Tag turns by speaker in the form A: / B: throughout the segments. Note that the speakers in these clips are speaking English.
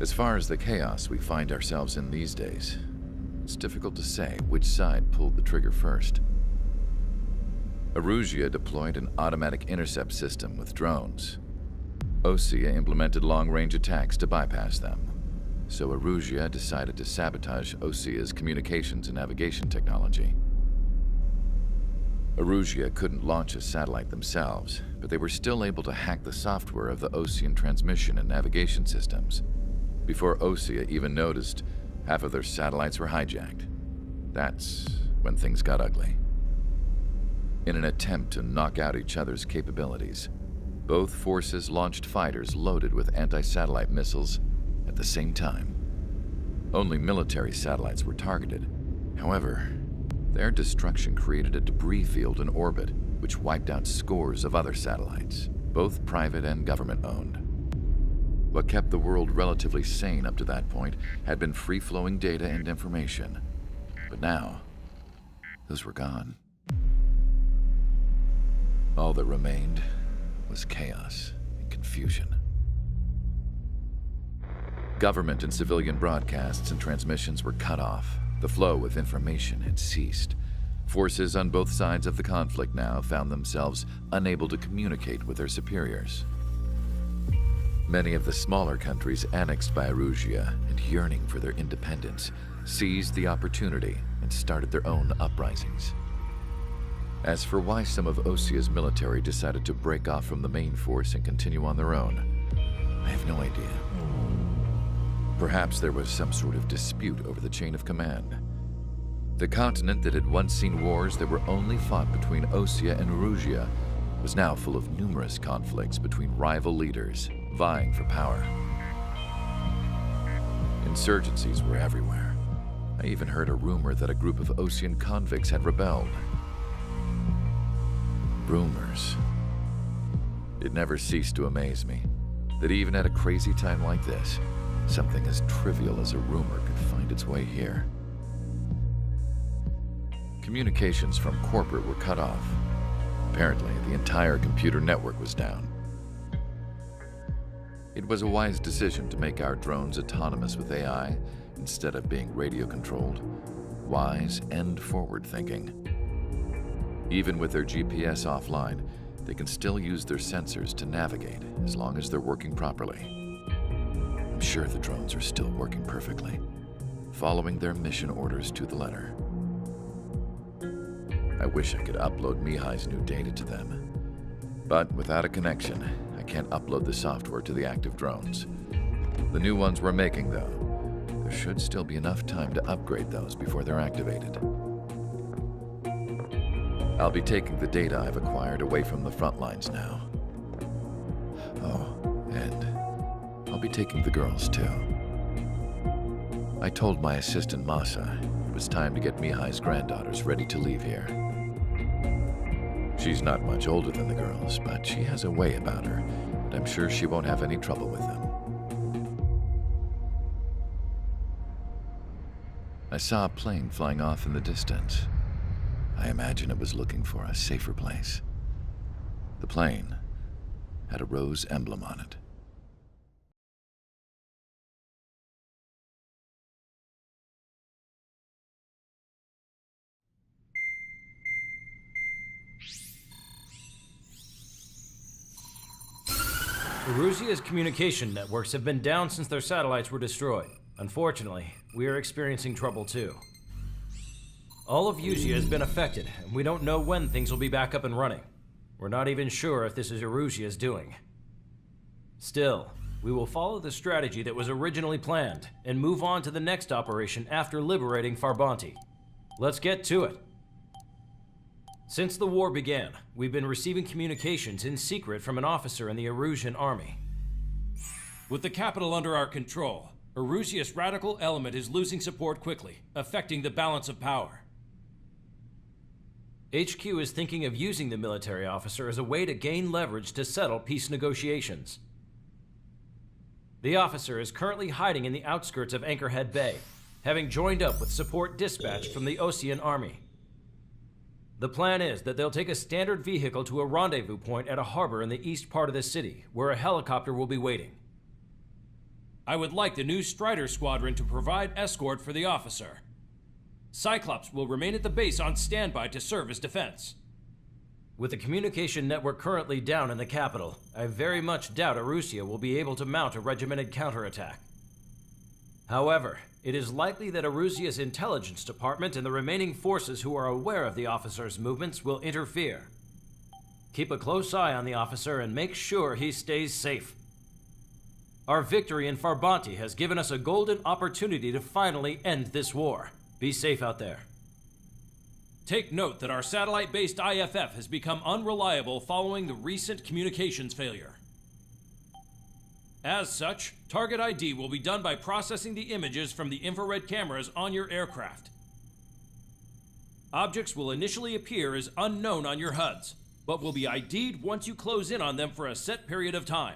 A: As far as the chaos we find ourselves in these days, it's difficult to say which side pulled the trigger first. Erusia deployed an automatic intercept system with drones. Osea implemented long-range attacks to bypass them. So Erusia decided to sabotage Osea's communications and navigation technology. Erusia couldn't launch a satellite themselves, but they were still able to hack the software of the Osean transmission and navigation systems. Before Osea even noticed, half of their satellites were hijacked. That's when things got ugly. In an attempt to knock out each other's capabilities, both forces launched fighters loaded with anti-satellite missiles at the same time. Only military satellites were targeted. However, their destruction created a debris field in orbit, which wiped out scores of other satellites, both private and government-owned. What kept the world relatively sane up to that point had been free-flowing data and information. But now, those were gone. All that remained was chaos and confusion. Government and civilian broadcasts and transmissions were cut off. The flow of information had ceased. Forces on both sides of the conflict now found themselves unable to communicate with their superiors. Many of the smaller countries annexed by Erusia and yearning for their independence seized the opportunity and started their own uprisings. As for why some of Osea's military decided to break off from the main force and continue on their own, I have no idea. Perhaps there was some sort of dispute over the chain of command. The continent that had once seen wars that were only fought between Osea and Erusia was now full of numerous conflicts between rival leaders vying for power. Insurgencies were everywhere. I even heard a rumor that a group of Osean convicts had rebelled. Rumors. It never ceased to amaze me that even at a crazy time like this, something as trivial as a rumor could find its way here. Communications from corporate were cut off. Apparently, the entire computer network was down. It was a wise decision to make our drones autonomous with AI instead of being radio-controlled. Wise and forward-thinking. Even with their GPS offline, they can still use their sensors to navigate as long as they're working properly. I'm sure the drones are still working perfectly, following their mission orders to the letter. I wish I could upload Mihai's new data to them. But without a connection, I can't upload the software to the active drones. The new ones we're making, though, there should still be enough time to upgrade those before they're activated. I'll be taking the data I've acquired away from the front lines now. Oh, and I'll be taking the girls, too. I told my assistant Masa it was time to get Mihai's granddaughters ready to leave here. She's not much older than the girls, but she has a way about her, and I'm sure she won't have any trouble with them. I saw a plane flying off in the distance. I imagine it was looking for a safer place. The plane had a rose emblem on it.
B: Erusia's communication networks have been down since their satellites were destroyed. Unfortunately, we are experiencing trouble too. All of Usia has been affected, and we don't know when things will be back up and running. We're not even sure if this is Erusia's doing. Still, we will follow the strategy that was originally planned and move on to the next operation after liberating Farbanti. Let's get to it. Since the war began, we've been receiving communications in secret from an officer in the Erusian army.
C: With the capital under our control, Erusia's radical element is losing support quickly, affecting the balance of power.
B: HQ is thinking of using the military officer as a way to gain leverage to settle peace negotiations. The officer is currently hiding in the outskirts of Anchorhead Bay, having joined up with support dispatched from the Osean army. The plan is that they'll take a standard vehicle to a rendezvous point at a harbor in the east part of the city, where a helicopter will be waiting.
C: I would like the new Strider Squadron to provide escort for the officer. Cyclops will remain at the base on standby to serve as defense.
B: With the communication network currently down in the capital, I very much doubt Erusia will be able to mount a regimented counterattack. However, it is likely that Erusia's intelligence department and the remaining forces who are aware of the officer's movements will interfere. Keep a close eye on the officer and make sure he stays safe. Our victory in Farbanti has given us a golden opportunity to finally end this war. Be safe out there.
C: Take note that our satellite-based IFF has become unreliable following the recent communications failure. As such, target ID will be done by processing the images from the infrared cameras on your aircraft. Objects will initially appear as unknown on your HUDs, but will be ID'd once you close in on them for a set period of time.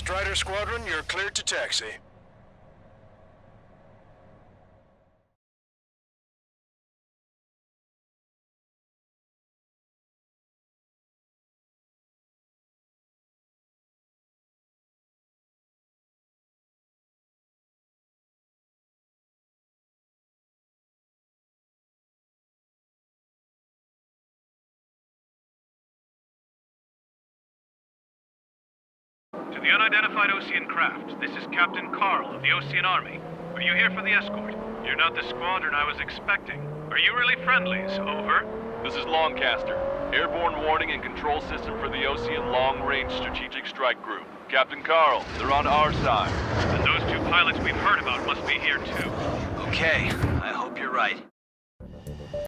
D: Strider Squadron, you're cleared to taxi.
E: To the unidentified Osean craft, this is Captain Carl of the Osean Army. Are you here for the escort? You're not the squadron I was expecting. Are you really friendlies? Over.
F: This is Longcaster. Airborne warning and control system for the Osean Long-Range Strategic Strike Group. Captain Carl, they're on our side.
E: And those two pilots we've heard about must be here too.
G: Okay, I hope you're right.